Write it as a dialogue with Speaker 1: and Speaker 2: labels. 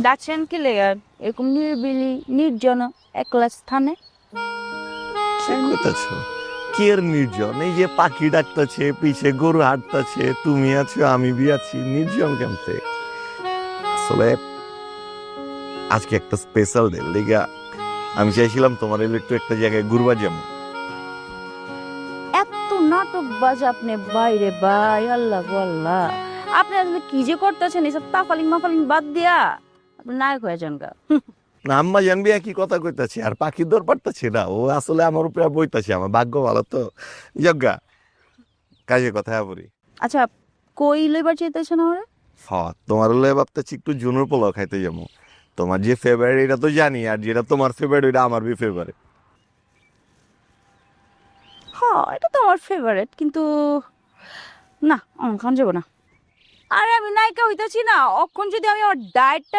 Speaker 1: ডাকছেন কি লেগার এরকম নিরিবিলি নির্জন একলা স্থানে?
Speaker 2: ঠিক কইতাছ। কি এর নির্জন? এই যে পাখি ডাকতেছে, পিছে গরু হাঁটতেছে, তুমি আছো আমি বি আছি, নির্জন কেমতে? আসলে আজকে একটা স্পেশাল ডে লিগা আমি চাইছিলাম তোমার এলে একটু একটা জায়গায় ঘুরবা যাবো।
Speaker 1: এত নাটক বাজ আপনি বাইরে ভাই, আল্লাহ গো আল্লাহ। আপনি আসলে কি যে করতেছেন এসব তাফালিং মাফালিং বাদ দিয়া আপনি নায়ক হয়ে যান গা।
Speaker 2: না আম্মা জানবি একই কথা কইতাছে আর পাখির দর পারতাছে না, ও আসলে আমার উপরে বইতাছে, আমার ভাগ্য ভালো তো। যজ্ঞা কাজে কথা বলি।
Speaker 1: আচ্ছা, কই লইবার চাইতেছেন ওরা?
Speaker 2: হ, তোমার হলে ভাবতেছি একটু জুনুর পোলাও খাইতে যাবো। তোমার যে ফেভারিট এটা তো জানি, আর যেটা তোমার ফেভারিট ওইটা আমার বি ফেভারিট।
Speaker 1: হ্যাঁ, এটা তো আমার ফেভারিট, কিন্তু না, আমার খান যাবো না। আরে আমি নায়িকা হইতাছি না, অক্ষণ যদি আমি আমার ডায়েটটা